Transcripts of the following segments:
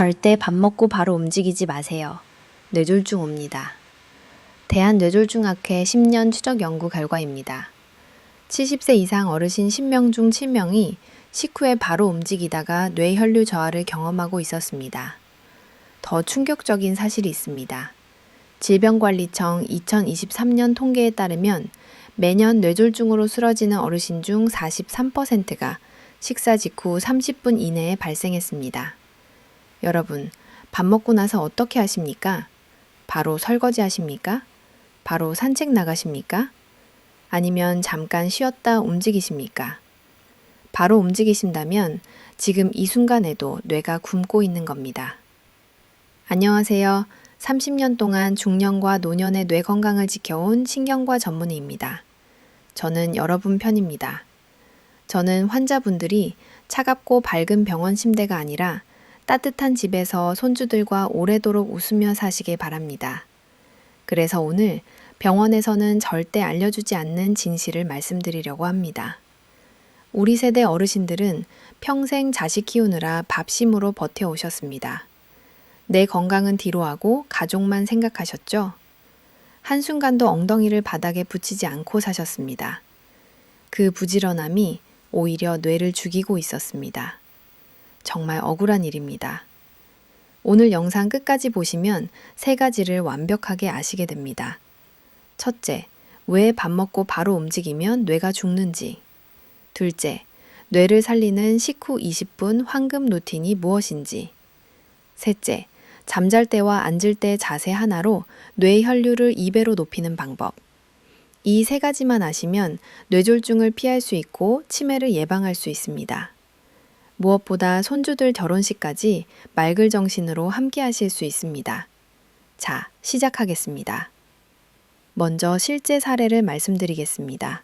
절대 밥 먹고 바로 움직이지 마세요. 뇌졸중 옵니다. 대한뇌졸중학회 10년 추적 연구 결과입니다. 70세 이상 어르신 10명 중 7명이 식후에 바로 움직이다가 뇌혈류 저하를 경험하고 있었습니다. 더 충격적인 사실이 있습니다. 질병관리청 2023년 통계에 따르면 매년 뇌졸중으로 쓰러지는 어르신 중 43%가 식사 직후 30분 이내에 발생했습니다. 여러분, 밥 먹고 나서 어떻게 하십니까? 바로 설거지 하십니까? 바로 산책 나가십니까? 아니면 잠깐 쉬었다 움직이십니까? 바로 움직이신다면 지금 이 순간에도 뇌가 굶고 있는 겁니다. 안녕하세요. 30년 동안 중년과 노년의 뇌 건강을 지켜온 신경과 전문의입니다. 저는 여러분 편입니다. 저는 환자분들이 차갑고 밝은 병원 침대가 아니라 따뜻한 집에서 손주들과 오래도록 웃으며 사시길 바랍니다. 그래서 오늘 병원에서는 절대 알려주지 않는 진실을 말씀드리려고 합니다. 우리 세대 어르신들은 평생 자식 키우느라 밥심으로 버텨오셨습니다. 내 건강은 뒤로 하고 가족만 생각하셨죠? 한순간도 엉덩이를 바닥에 붙이지 않고 사셨습니다. 그 부지런함이 오히려 뇌를 죽이고 있었습니다. 정말 억울한 일입니다. 오늘 영상 끝까지 보시면 3가지를 완벽하게 아시게 됩니다. 첫째, 왜 밥 먹고 바로 움직이면 뇌가 죽는지. 둘째, 뇌를 살리는 식후 20분 황금 루틴이 무엇인지. 셋째, 잠잘 때와 앉을 때 자세 하나로 뇌 혈류를 2배로 높이는 방법. 이 3가지만 아시면 뇌졸중을 피할 수 있고 치매를 예방할 수 있습니다. 무엇보다 손주들 결혼식까지 맑을 정신으로 함께 하실 수 있습니다. 자, 시작하겠습니다. 먼저 실제 사례를 말씀드리겠습니다.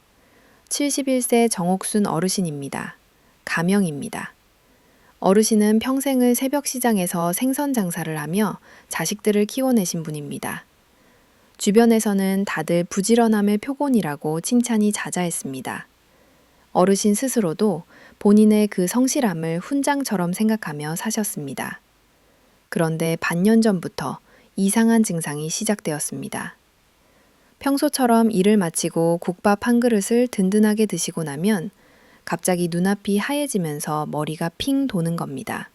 71세 정옥순 어르신입니다. 가명입니다. 어르신은 평생을 새벽 시장에서 생선 장사를 하며 자식들을 키워내신 분입니다. 주변에서는 다들 부지런함의 표본이라고 칭찬이 자자했습니다. 어르신 스스로도 본인의 그 성실함을 훈장처럼 생각하며 사셨습니다. 그런데 반년 전부터 이상한 증상이 시작되었습니다. 평소처럼 일을 마치고 국밥 한 그릇을 든든하게 드시고 나면 갑자기 눈앞이 하얘지면서 머리가 핑 도는 겁니다.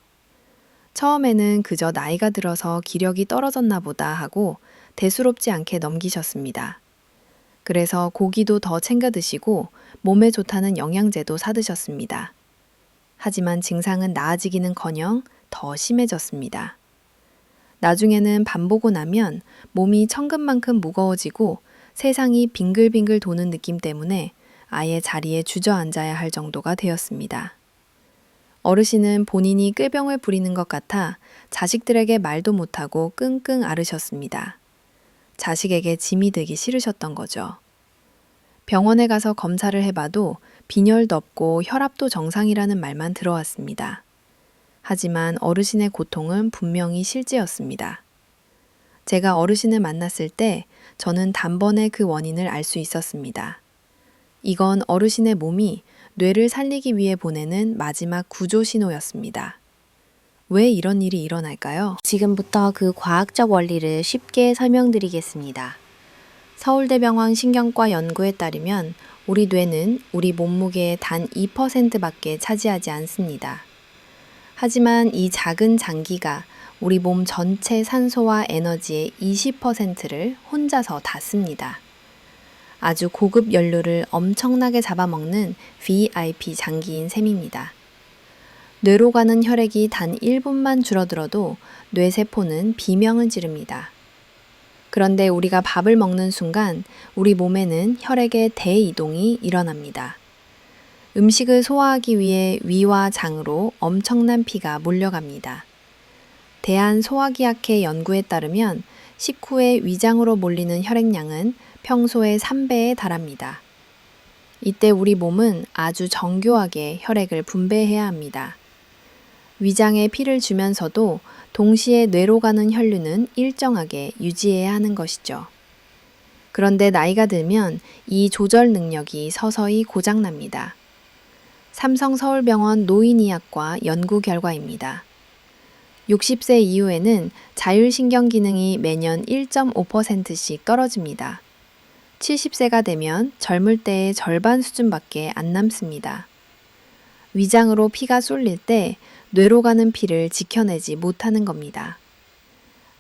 처음에는 그저 나이가 들어서 기력이 떨어졌나 보다 하고 대수롭지 않게 넘기셨습니다. 그래서 고기도 더 챙겨 드시고 몸에 좋다는 영양제도 사드셨습니다. 하지만 증상은 나아지기는커녕 더 심해졌습니다. 나중에는 밥 보고 나면 몸이 천근만큼 무거워지고 세상이 빙글빙글 도는 느낌 때문에 아예 자리에 주저앉아야 할 정도가 되었습니다. 어르신은 본인이 꾀병을 부리는 것 같아 자식들에게 말도 못하고 끙끙 앓으셨습니다. 자식에게 짐이 되기 싫으셨던 거죠. 병원에 가서 검사를 해봐도 빈혈도 없고 혈압도 정상이라는 말만 들어왔습니다. 하지만 어르신의 고통은 분명히 실제였습니다. 제가 어르신을 만났을 때 저는 단번에 그 원인을 알 수 있었습니다. 이건 어르신의 몸이 뇌를 살리기 위해 보내는 마지막 구조 신호였습니다. 왜 이런 일이 일어날까요? 지금부터 그 과학적 원리를 쉽게 설명드리겠습니다. 서울대병원 신경과 연구에 따르면 우리 뇌는 우리 몸무게의 단 2%밖에 차지하지 않습니다. 하지만 이 작은 장기가 우리 몸 전체 산소와 에너지의 20%를 혼자서 다 씁니다. 아주 고급 연료를 엄청나게 잡아먹는 VIP 장기인 셈입니다. 뇌로 가는 혈액이 단 1분만 줄어들어도 뇌세포는 비명을 지릅니다. 그런데 우리가 밥을 먹는 순간 우리 몸에는 혈액의 대이동이 일어납니다. 음식을 소화하기 위해 위와 장으로 엄청난 피가 몰려갑니다. 대한소화기학회 연구에 따르면 식후에 위장으로 몰리는 혈액량은 평소의 3배에 달합니다. 이때 우리 몸은 아주 정교하게 혈액을 분배해야 합니다. 위장에 피를 주면서도 동시에 뇌로 가는 혈류는 일정하게 유지해야 하는 것이죠. 그런데 나이가 들면 이 조절 능력이 서서히 고장납니다. 삼성서울병원 노인의학과 연구 결과입니다. 60세 이후에는 자율신경 기능이 매년 1.5%씩 떨어집니다. 70세가 되면 젊을 때의 절반 수준밖에 안 남습니다. 위장으로 피가 쏠릴 때 뇌로 가는 피를 지켜내지 못하는 겁니다.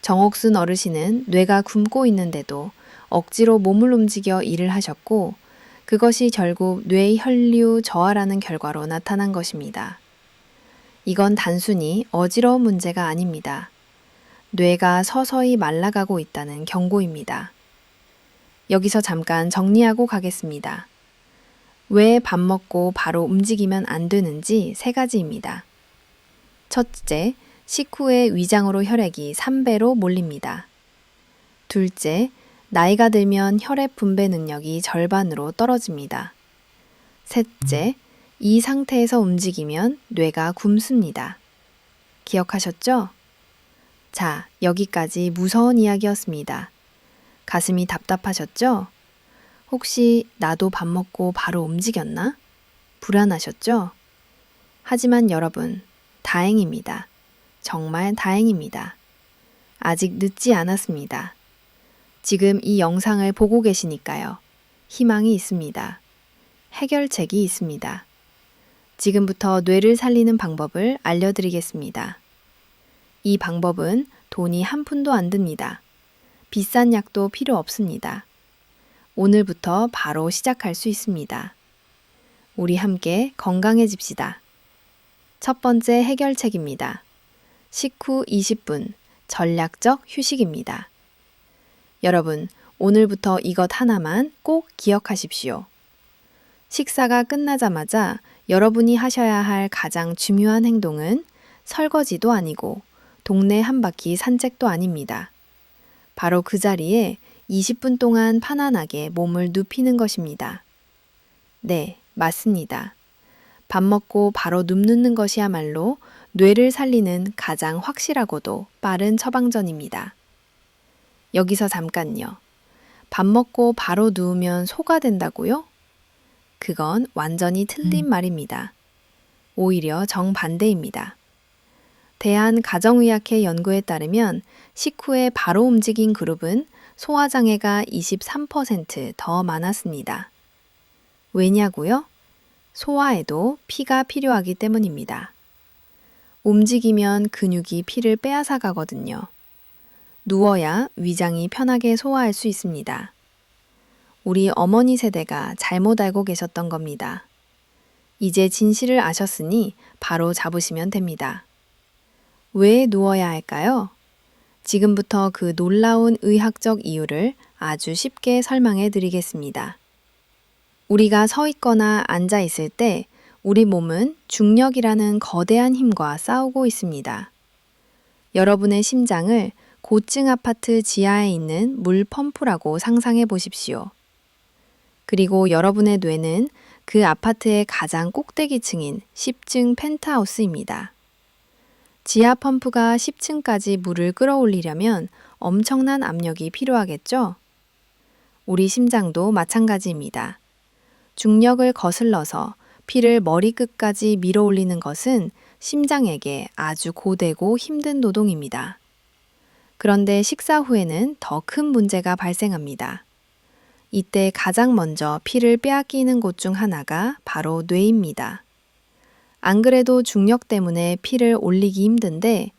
정옥순 어르신은 뇌가 굶고 있는데도 억지로 몸을 움직여 일을 하셨고 그것이 결국 뇌혈류 저하라는 결과로 나타난 것입니다. 이건 단순히 어지러운 문제가 아닙니다. 뇌가 서서히 말라가고 있다는 경고입니다. 여기서 잠깐 정리하고 가겠습니다. 왜 밥 먹고 바로 움직이면 안 되는지 3가지입니다. 첫째, 식후에 위장으로 혈액이 3배로 몰립니다. 둘째, 나이가 들면 혈액 분배 능력이 절반으로 떨어집니다. 셋째, 이 상태에서 움직이면 뇌가 굶습니다. 기억하셨죠? 자, 여기까지 무서운 이야기였습니다. 가슴이 답답하셨죠? 혹시 나도 밥 먹고 바로 움직였나? 불안하셨죠? 하지만 여러분, 다행입니다. 정말 다행입니다. 아직 늦지 않았습니다. 지금 이 영상을 보고 계시니까요. 희망이 있습니다. 해결책이 있습니다. 지금부터 뇌를 살리는 방법을 알려드리겠습니다. 이 방법은 돈이 한 푼도 안 듭니다. 비싼 약도 필요 없습니다. 오늘부터 바로 시작할 수 있습니다. 우리 함께 건강해집시다. 첫 번째 해결책입니다. 식후 20분 전략적 휴식입니다. 여러분, 오늘부터 이것 하나만 꼭 기억하십시오. 식사가 끝나자마자 여러분이 하셔야 할 가장 중요한 행동은 설거지도 아니고 동네 한 바퀴 산책도 아닙니다. 바로 그 자리에 20분 동안 편안하게 몸을 눕히는 것입니다. 네, 맞습니다. 밥 먹고 바로 눕는 것이야말로 뇌를 살리는 가장 확실하고도 빠른 처방전입니다. 여기서 잠깐요. 밥 먹고 바로 누우면 소가 된다고요? 그건 완전히 틀린 말입니다. 오히려 정반대입니다. 대한가정의학회 연구에 따르면 식후에 바로 움직인 그룹은 소화장애가 23% 더 많았습니다. 왜냐고요? 소화에도 피가 필요하기 때문입니다. 움직이면 근육이 피를 빼앗아 가거든요. 누워야 위장이 편하게 소화할 수 있습니다. 우리 어머니 세대가 잘못 알고 계셨던 겁니다. 이제 진실을 아셨으니 바로 잡으시면 됩니다. 왜 누워야 할까요? 지금부터 그 놀라운 의학적 이유를 아주 쉽게 설명해 드리겠습니다. 우리가 서 있거나 앉아 있을 때 우리 몸은 중력이라는 거대한 힘과 싸우고 있습니다. 여러분의 심장을 고층 아파트 지하에 있는 물 펌프라고 상상해 보십시오. 그리고 여러분의 뇌는 그 아파트의 가장 꼭대기층인 10층 펜트하우스입니다. 지하 펌프가 10층까지 물을 끌어올리려면 엄청난 압력이 필요하겠죠? 우리 심장도 마찬가지입니다. 중력을 거슬러서 피를 머리끝까지 밀어올리는 것은 심장에게 아주 고되고 힘든 노동입니다. 그런데 식사 후에는 더 큰 문제가 발생합니다. 이때 가장 먼저 피를 빼앗기는 곳 중 하나가 바로 뇌입니다. 안 그래도 중력 때문에 피를 올리기 힘든데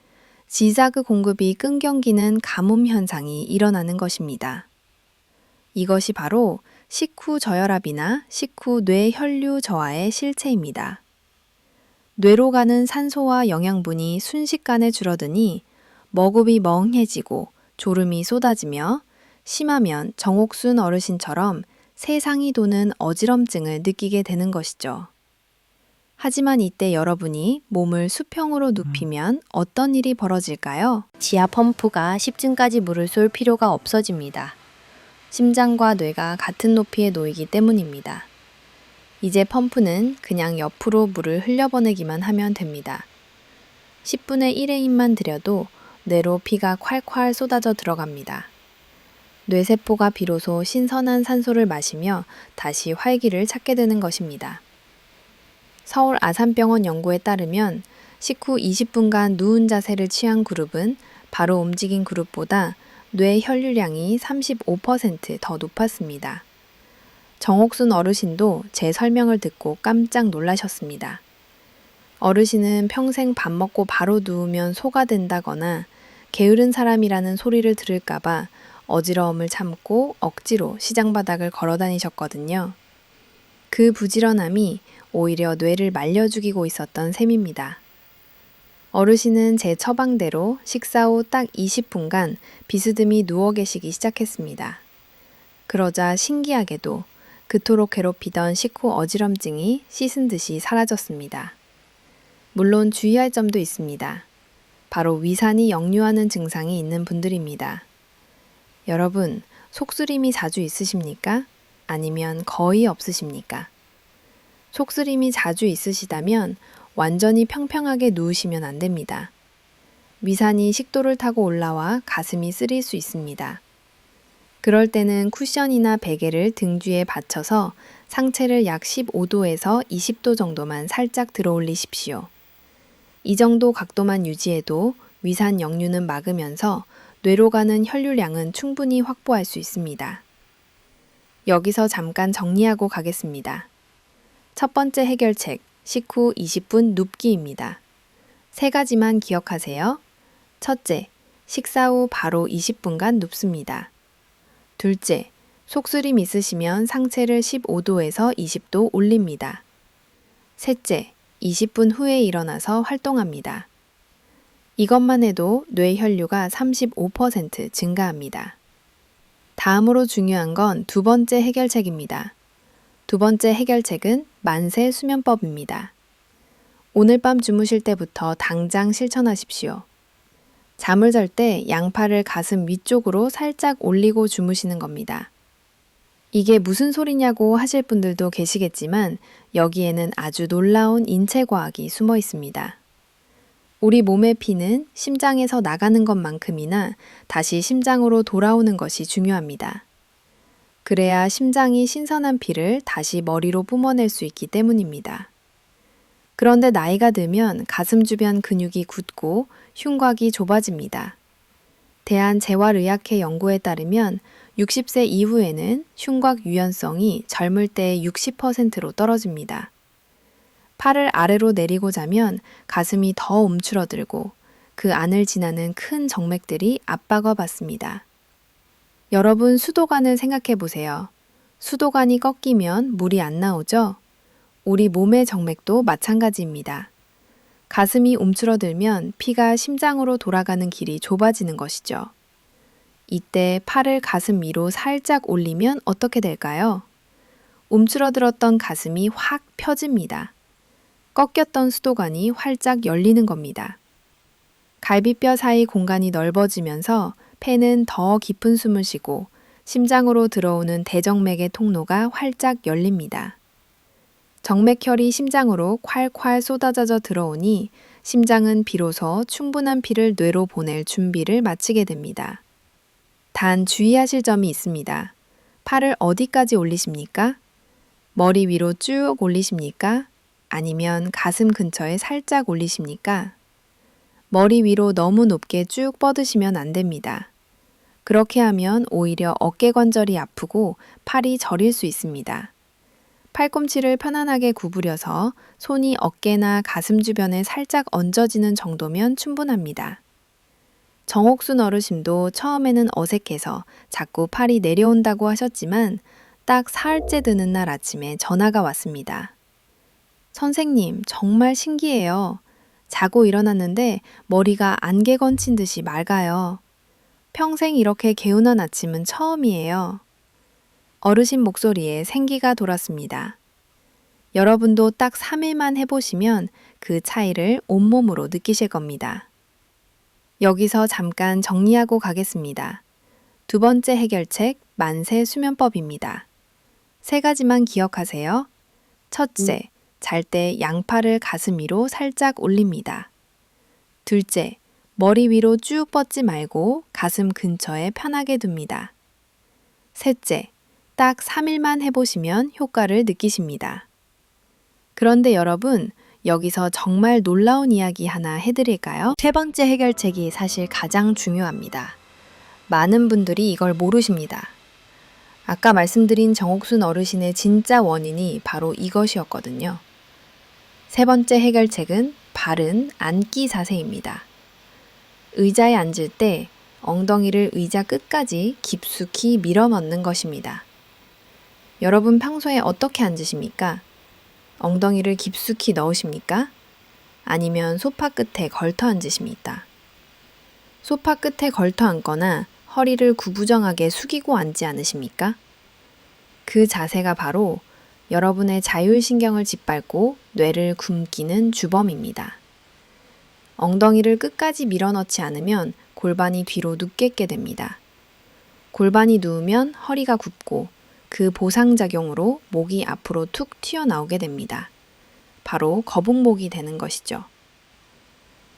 지자그 공급이 끈경기는 가뭄 현상이 일어나는 것입니다. 이것이 바로 식후 저혈압이나 식후 뇌혈류 저하의 실체입니다. 뇌로 가는 산소와 영양분이 순식간에 줄어드니 머급이 멍해지고 졸음이 쏟아지며 심하면 정옥순 어르신처럼 세상이 도는 어지럼증을 느끼게 되는 것이죠. 하지만 이때 여러분이 몸을 수평으로 눕히면 어떤 일이 벌어질까요? 지하 펌프가 10층까지 물을 쏠 필요가 없어집니다. 심장과 뇌가 같은 높이에 놓이기 때문입니다. 이제 펌프는 그냥 옆으로 물을 흘려보내기만 하면 됩니다. 10분의 1의 힘만 들여도 뇌로 피가 콸콸 쏟아져 들어갑니다. 뇌세포가 비로소 신선한 산소를 마시며 다시 활기를 찾게 되는 것입니다. 서울 아산병원 연구에 따르면 식후 20분간 누운 자세를 취한 그룹은 바로 움직인 그룹보다 뇌 혈류량이 35% 더 높았습니다. 정옥순 어르신도 제 설명을 듣고 깜짝 놀라셨습니다. 어르신은 평생 밥 먹고 바로 누우면 소가 된다거나 게으른 사람이라는 소리를 들을까봐 어지러움을 참고 억지로 시장 바닥을 걸어 다니셨거든요. 그 부지런함이 오히려 뇌를 말려 죽이고 있었던 셈입니다. 어르신은 제 처방대로 식사 후 딱 20분간 비스듬히 누워 계시기 시작했습니다. 그러자 신기하게도 그토록 괴롭히던 식후 어지럼증이 씻은 듯이 사라졌습니다. 물론 주의할 점도 있습니다. 바로 위산이 역류하는 증상이 있는 분들입니다. 여러분, 속쓰림이 자주 있으십니까? 아니면 거의 없으십니까? 속쓰림이 자주 있으시다면 완전히 평평하게 누우시면 안 됩니다. 위산이 식도를 타고 올라와 가슴이 쓰릴 수 있습니다. 그럴 때는 쿠션이나 베개를 등 뒤에 받쳐서 상체를 약 15도에서 20도 정도만 살짝 들어 올리십시오. 이 정도 각도만 유지해도 위산 역류는 막으면서 뇌로 가는 혈류량은 충분히 확보할 수 있습니다. 여기서 잠깐 정리하고 가겠습니다. 첫 번째 해결책, 식후 20분 눕기입니다. 3가지만 기억하세요. 첫째, 식사 후 바로 20분간 눕습니다. 둘째, 속쓰림 있으시면 상체를 15도에서 20도 올립니다. 셋째, 20분 후에 일어나서 활동합니다. 이것만 해도 뇌 혈류가 35% 증가합니다. 다음으로 중요한 건 두 번째 해결책입니다. 두 번째 해결책은 만세 수면법입니다. 오늘 밤 주무실 때부터 당장 실천하십시오. 잠을 잘 때 양팔을 가슴 위쪽으로 살짝 올리고 주무시는 겁니다. 이게 무슨 소리냐고 하실 분들도 계시겠지만 여기에는 아주 놀라운 인체과학이 숨어 있습니다. 우리 몸의 피는 심장에서 나가는 것만큼이나 다시 심장으로 돌아오는 것이 중요합니다. 그래야 심장이 신선한 피를 다시 머리로 뿜어낼 수 있기 때문입니다. 그런데 나이가 들면 가슴 주변 근육이 굳고 흉곽이 좁아집니다. 대한재활의학회 연구에 따르면 60세 이후에는 흉곽 유연성이 젊을 때의 60%로 떨어집니다. 팔을 아래로 내리고 자면 가슴이 더 움츠러들고 그 안을 지나는 큰 정맥들이 압박을 받습니다. 여러분 수도관을 생각해 보세요. 수도관이 꺾이면 물이 안 나오죠? 우리 몸의 정맥도 마찬가지입니다. 가슴이 움츠러들면 피가 심장으로 돌아가는 길이 좁아지는 것이죠. 이때 팔을 가슴 위로 살짝 올리면 어떻게 될까요? 움츠러들었던 가슴이 확 펴집니다. 꺾였던 수도관이 활짝 열리는 겁니다. 갈비뼈 사이 공간이 넓어지면서 폐는 더 깊은 숨을 쉬고 심장으로 들어오는 대정맥의 통로가 활짝 열립니다. 정맥혈이 심장으로 콸콸 쏟아져 들어오니 심장은 비로소 충분한 피를 뇌로 보낼 준비를 마치게 됩니다. 단 주의하실 점이 있습니다. 팔을 어디까지 올리십니까? 머리 위로 쭉 올리십니까? 아니면 가슴 근처에 살짝 올리십니까? 머리 위로 너무 높게 쭉 뻗으시면 안 됩니다. 그렇게 하면 오히려 어깨 관절이 아프고 팔이 저릴 수 있습니다. 팔꿈치를 편안하게 구부려서 손이 어깨나 가슴 주변에 살짝 얹어지는 정도면 충분합니다. 정옥순 어르신도 처음에는 어색해서 자꾸 팔이 내려온다고 하셨지만 딱 사흘째 되는 날 아침에 전화가 왔습니다. 선생님, 정말 신기해요. 자고 일어났는데 머리가 안개 건친 듯이 맑아요. 평생 이렇게 개운한 아침은 처음이에요. 어르신 목소리에 생기가 돌았습니다. 여러분도 딱 3일만 해보시면 그 차이를 온몸으로 느끼실 겁니다. 여기서 잠깐 정리하고 가겠습니다. 두 번째 해결책, 만세 수면법입니다. 3가지만 기억하세요. 첫째, 잘 때 양팔을 가슴 위로 살짝 올립니다. 둘째, 머리 위로 쭉 뻗지 말고 가슴 근처에 편하게 둡니다. 셋째, 딱 3일만 해보시면 효과를 느끼십니다. 그런데 여러분, 여기서 정말 놀라운 이야기 하나 해드릴까요? 세 번째 해결책이 사실 가장 중요합니다. 많은 분들이 이걸 모르십니다. 아까 말씀드린 정옥순 어르신의 진짜 원인이 바로 이것이었거든요. 세 번째 해결책은 바른 앉기 자세입니다. 의자에 앉을 때 엉덩이를 의자 끝까지 깊숙이 밀어 넣는 것입니다. 여러분 평소에 어떻게 앉으십니까? 엉덩이를 깊숙이 넣으십니까? 아니면 소파 끝에 걸터 앉으십니까? 소파 끝에 걸터 앉거나 허리를 구부정하게 숙이고 앉지 않으십니까? 그 자세가 바로 여러분의 자율신경을 짓밟고 뇌를 굶기는 주범입니다. 엉덩이를 끝까지 밀어넣지 않으면 골반이 뒤로 눕게끔 됩니다. 골반이 누우면 허리가 굽고 그 보상작용으로 목이 앞으로 툭 튀어나오게 됩니다. 바로 거북목이 되는 것이죠.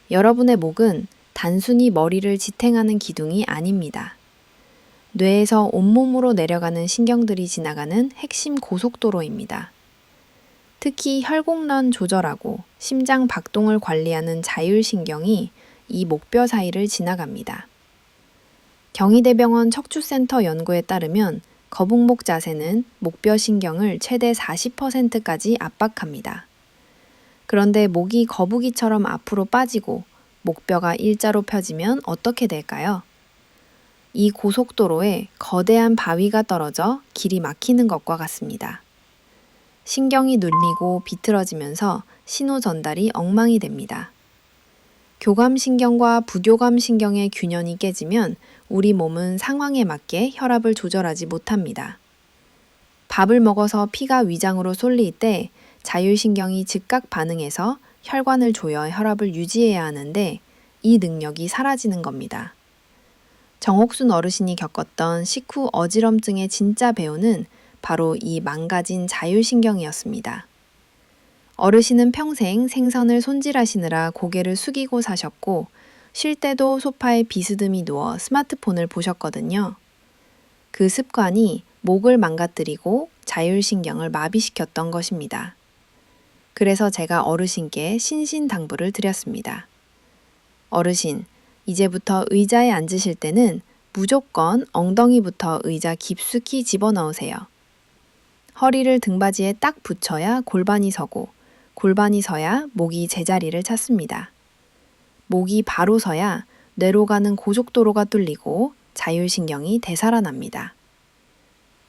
여러분의 목은 단순히 머리를 지탱하는 기둥이 아닙니다. 뇌에서 온몸으로 내려가는 신경들이 지나가는 핵심 고속도로입니다. 특히 혈공란 조절하고 심장 박동을 관리하는 자율신경이 이 목뼈 사이를 지나갑니다. 경희대병원 척추센터 연구에 따르면 거북목 자세는 목뼈 신경을 최대 40%까지 압박합니다. 그런데 목이 거북이처럼 앞으로 빠지고 목뼈가 일자로 펴지면 어떻게 될까요? 이 고속도로에 거대한 바위가 떨어져 길이 막히는 것과 같습니다. 신경이 눌리고 비틀어지면서 신호 전달이 엉망이 됩니다. 교감신경과 부교감신경의 균형이 깨지면 우리 몸은 상황에 맞게 혈압을 조절하지 못합니다. 밥을 먹어서 피가 위장으로 쏠릴 때 자율신경이 즉각 반응해서 혈관을 조여 혈압을 유지해야 하는데 이 능력이 사라지는 겁니다. 정옥순 어르신이 겪었던 식후 어지럼증의 진짜 배우는 바로 이 망가진 자율신경이었습니다. 어르신은 평생 생선을 손질하시느라 고개를 숙이고 사셨고 쉴 때도 소파에 비스듬히 누워 스마트폰을 보셨거든요. 그 습관이 목을 망가뜨리고 자율신경을 마비시켰던 것입니다. 그래서 제가 어르신께 신신당부를 드렸습니다. 어르신, 이제부터 의자에 앉으실 때는 무조건 엉덩이부터 의자 깊숙이 집어넣으세요. 허리를 등받이에 딱 붙여야 골반이 서고 골반이 서야 목이 제자리를 찾습니다. 목이 바로 서야 뇌로 가는 고속도로가 뚫리고 자율신경이 되살아납니다.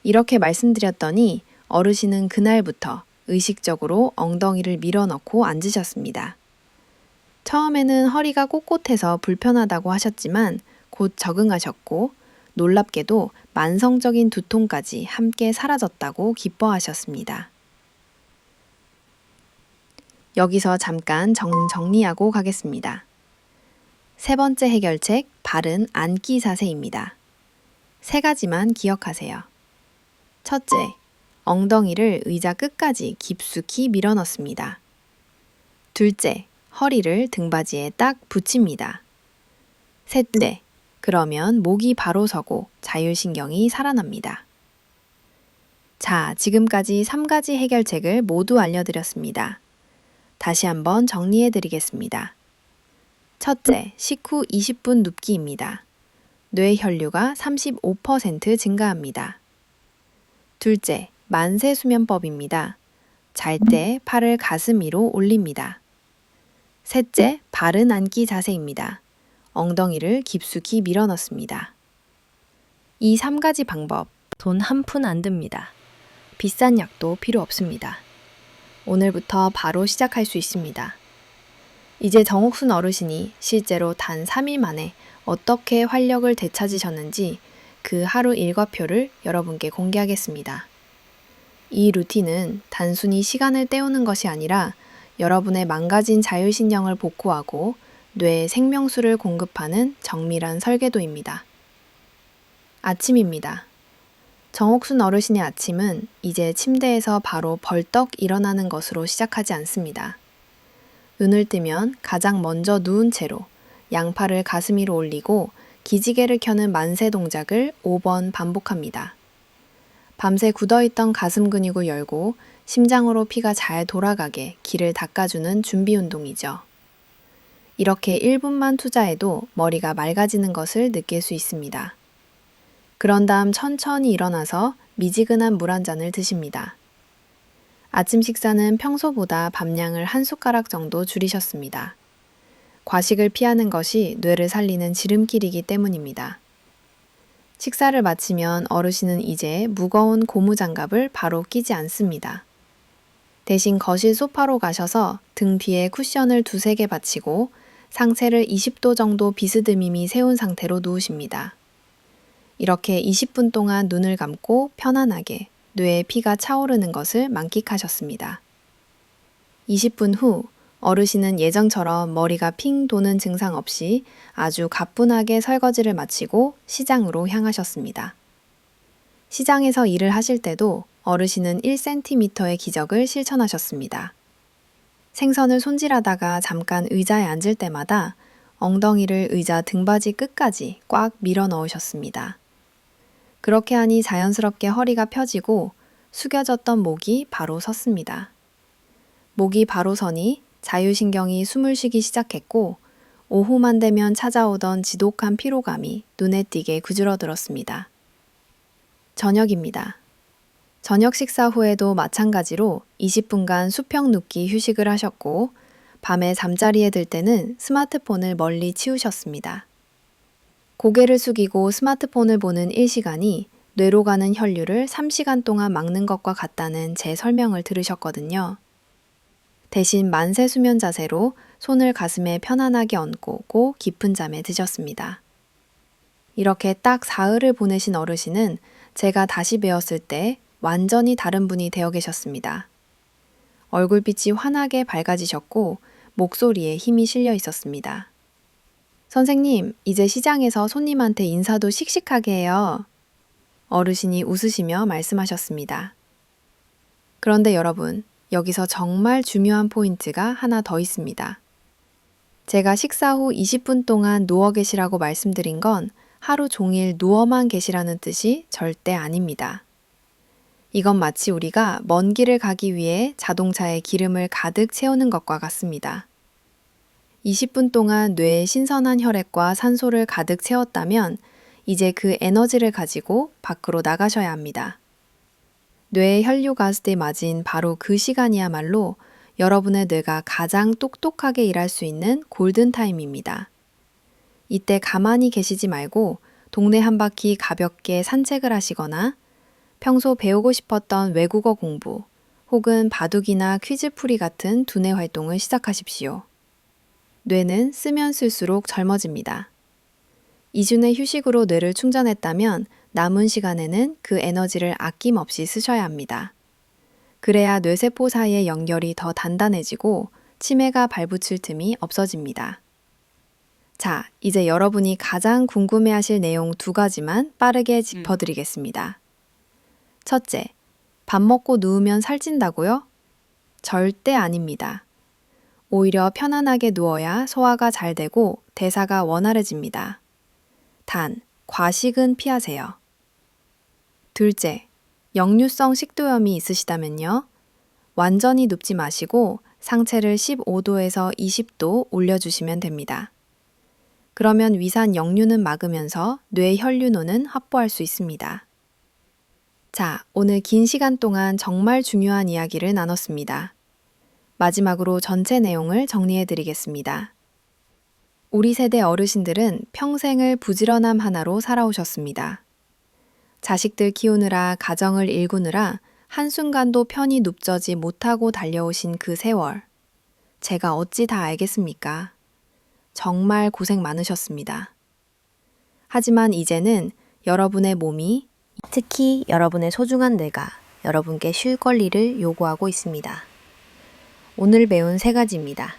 이렇게 말씀드렸더니 어르신은 그날부터 의식적으로 엉덩이를 밀어넣고 앉으셨습니다. 처음에는 허리가 꼿꼿해서 불편하다고 하셨지만 곧 적응하셨고 놀랍게도 만성적인 두통까지 함께 사라졌다고 기뻐하셨습니다. 여기서 잠깐 정리하고 가겠습니다. 세 번째 해결책, 바른 앉기 자세입니다. 세 가지만 기억하세요. 첫째, 엉덩이를 의자 끝까지 깊숙이 밀어넣습니다. 둘째, 허리를 등받이에 딱 붙입니다. 셋째, 그러면 목이 바로 서고 자율신경이 살아납니다. 자, 지금까지 3가지 해결책을 모두 알려드렸습니다. 다시 한번 정리해드리겠습니다. 첫째, 식후 20분 눕기입니다. 뇌 혈류가 35% 증가합니다. 둘째, 만세 수면법입니다. 잘 때 팔을 가슴 위로 올립니다. 셋째, 바른 앉기 자세입니다. 엉덩이를 깊숙이 밀어넣습니다. 이 3가지 방법, 돈 한 푼 안 듭니다. 비싼 약도 필요 없습니다. 오늘부터 바로 시작할 수 있습니다. 이제 정옥순 어르신이 실제로 단 3일 만에 어떻게 활력을 되찾으셨는지 그 하루 일과표를 여러분께 공개하겠습니다. 이 루틴은 단순히 시간을 때우는 것이 아니라 여러분의 망가진 자율신경을 복구하고 뇌에 생명수를 공급하는 정밀한 설계도입니다. 아침입니다. 정옥순 어르신의 아침은 이제 침대에서 바로 벌떡 일어나는 것으로 시작하지 않습니다. 눈을 뜨면 가장 먼저 누운 채로 양팔을 가슴 위로 올리고 기지개를 켜는 만세 동작을 5번 반복합니다. 밤새 굳어있던 가슴 근육을 열고 심장으로 피가 잘 돌아가게 기를 닦아주는 준비 운동이죠. 이렇게 1분만 투자해도 머리가 맑아지는 것을 느낄 수 있습니다. 그런 다음 천천히 일어나서 미지근한 물 한 잔을 드십니다. 아침 식사는 평소보다 밥량을 한 숟가락 정도 줄이셨습니다. 과식을 피하는 것이 뇌를 살리는 지름길이기 때문입니다. 식사를 마치면 어르신은 이제 무거운 고무장갑을 바로 끼지 않습니다. 대신 거실 소파로 가셔서 등 뒤에 쿠션을 두세 개 받치고 상체를 20도 정도 비스듬히 세운 상태로 누우십니다. 이렇게 20분 동안 눈을 감고 편안하게 뇌에 피가 차오르는 것을 만끽하셨습니다. 20분 후 어르신은 예전처럼 머리가 핑 도는 증상 없이 아주 가뿐하게 설거지를 마치고 시장으로 향하셨습니다. 시장에서 일을 하실 때도 어르신은 1cm의 기적을 실천하셨습니다. 생선을 손질하다가 잠깐 의자에 앉을 때마다 엉덩이를 의자 등받이 끝까지 꽉 밀어 넣으셨습니다. 그렇게 하니 자연스럽게 허리가 펴지고 숙여졌던 목이 바로 섰습니다. 목이 바로 서니 자율신경이 숨을 쉬기 시작했고 오후만 되면 찾아오던 지독한 피로감이 눈에 띄게 그주러들었습니다. 저녁입니다. 저녁 식사 후에도 마찬가지로 20분간 수평 눕기 휴식을 하셨고 밤에 잠자리에 들 때는 스마트폰을 멀리 치우셨습니다. 고개를 숙이고 스마트폰을 보는 1시간이 뇌로 가는 혈류를 3시간 동안 막는 것과 같다는 제 설명을 들으셨거든요. 대신 만세 수면 자세로 손을 가슴에 편안하게 얹고 깊은 잠에 드셨습니다. 이렇게 딱 사흘을 보내신 어르신은 제가 다시 뵈었을 때 완전히 다른 분이 되어 계셨습니다. 얼굴빛이 환하게 밝아지셨고 목소리에 힘이 실려 있었습니다. 선생님, 이제 시장에서 손님한테 인사도 씩씩하게 해요. 어르신이 웃으시며 말씀하셨습니다. 그런데 여러분, 여기서 정말 중요한 포인트가 하나 더 있습니다. 제가 식사 후 20분 동안 누워 계시라고 말씀드린 건 하루 종일 누워만 계시라는 뜻이 절대 아닙니다. 이건 마치 우리가 먼 길을 가기 위해 자동차에 기름을 가득 채우는 것과 같습니다. 20분 동안 뇌에 신선한 혈액과 산소를 가득 채웠다면 이제 그 에너지를 가지고 밖으로 나가셔야 합니다. 뇌에 혈류 가스대 맞은 바로 그 시간이야말로 여러분의 뇌가 가장 똑똑하게 일할 수 있는 골든타임입니다. 이때 가만히 계시지 말고 동네 한 바퀴 가볍게 산책을 하시거나 평소 배우고 싶었던 외국어 공부 혹은 바둑이나 퀴즈풀이 같은 두뇌 활동을 시작하십시오. 뇌는 쓰면 쓸수록 젊어집니다. 2주의 휴식으로 뇌를 충전했다면 남은 시간에는 그 에너지를 아낌없이 쓰셔야 합니다. 그래야 뇌세포 사이의 연결이 더 단단해지고 치매가 발붙일 틈이 없어집니다. 자, 이제 여러분이 가장 궁금해하실 내용 2가지만 빠르게 짚어드리겠습니다. 첫째, 밥 먹고 누우면 살찐다고요? 절대 아닙니다. 오히려 편안하게 누워야 소화가 잘 되고 대사가 원활해집니다. 단, 과식은 피하세요. 둘째, 역류성 식도염이 있으시다면요. 완전히 눕지 마시고 상체를 15도에서 20도 올려주시면 됩니다. 그러면 위산 역류는 막으면서 뇌 혈류노는 확보할 수 있습니다. 자, 오늘 긴 시간 동안 정말 중요한 이야기를 나눴습니다. 마지막으로 전체 내용을 정리해 드리겠습니다. 우리 세대 어르신들은 평생을 부지런함 하나로 살아오셨습니다. 자식들 키우느라 가정을 일구느라 한순간도 편히 눕져지 못하고 달려오신 그 세월. 제가 어찌 다 알겠습니까? 정말 고생 많으셨습니다. 하지만 이제는 여러분의 몸이, 특히 여러분의 소중한 뇌가 여러분께 쉴 권리를 요구하고 있습니다. 오늘 배운 3가지입니다.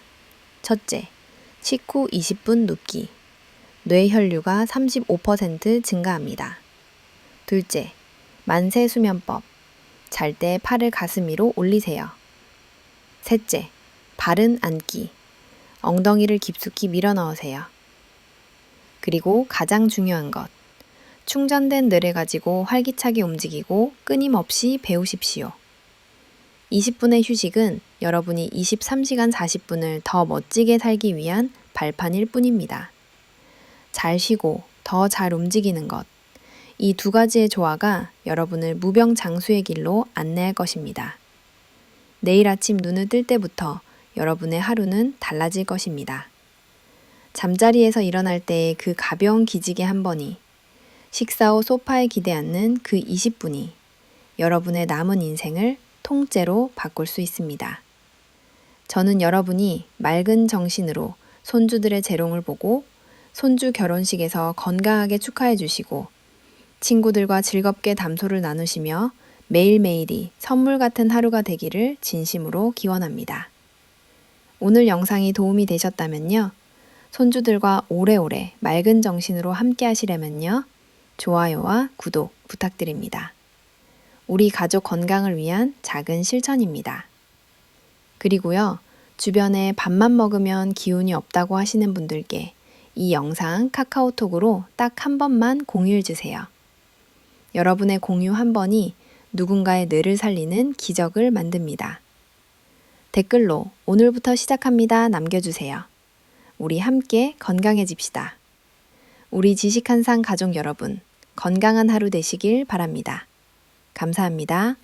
첫째, 식후 20분 눕기. 뇌 혈류가 35% 증가합니다. 둘째, 만세 수면법. 잘 때 팔을 가슴 위로 올리세요. 셋째, 바른 앉기. 엉덩이를 깊숙이 밀어 넣으세요. 그리고 가장 중요한 것. 충전된 뇌를 가지고 활기차게 움직이고 끊임없이 배우십시오. 20분의 휴식은 여러분이 23시간 40분을 더 멋지게 살기 위한 발판일 뿐입니다. 잘 쉬고 더 잘 움직이는 것. 이 두 가지의 조화가 여러분을 무병장수의 길로 안내할 것입니다. 내일 아침 눈을 뜰 때부터 여러분의 하루는 달라질 것입니다. 잠자리에서 일어날 때의 그 가벼운 기지개 한 번이, 식사 후 소파에 기대 앉는 그 20분이 여러분의 남은 인생을 통째로 바꿀 수 있습니다. 저는 여러분이 맑은 정신으로 손주들의 재롱을 보고 손주 결혼식에서 건강하게 축하해 주시고 친구들과 즐겁게 담소를 나누시며 매일매일이 선물 같은 하루가 되기를 진심으로 기원합니다. 오늘 영상이 도움이 되셨다면요. 손주들과 오래오래 맑은 정신으로 함께 하시려면요. 좋아요와 구독 부탁드립니다. 우리 가족 건강을 위한 작은 실천입니다. 그리고요. 주변에 밥만 먹으면 기운이 없다고 하시는 분들께 이 영상 카카오톡으로 딱 한 번만 공유해 주세요. 여러분의 공유 한 번이 누군가의 뇌를 살리는 기적을 만듭니다. 댓글로 오늘부터 시작합니다 남겨주세요. 우리 함께 건강해집시다. 우리 지식한상 가족 여러분, 건강한 하루 되시길 바랍니다. 감사합니다.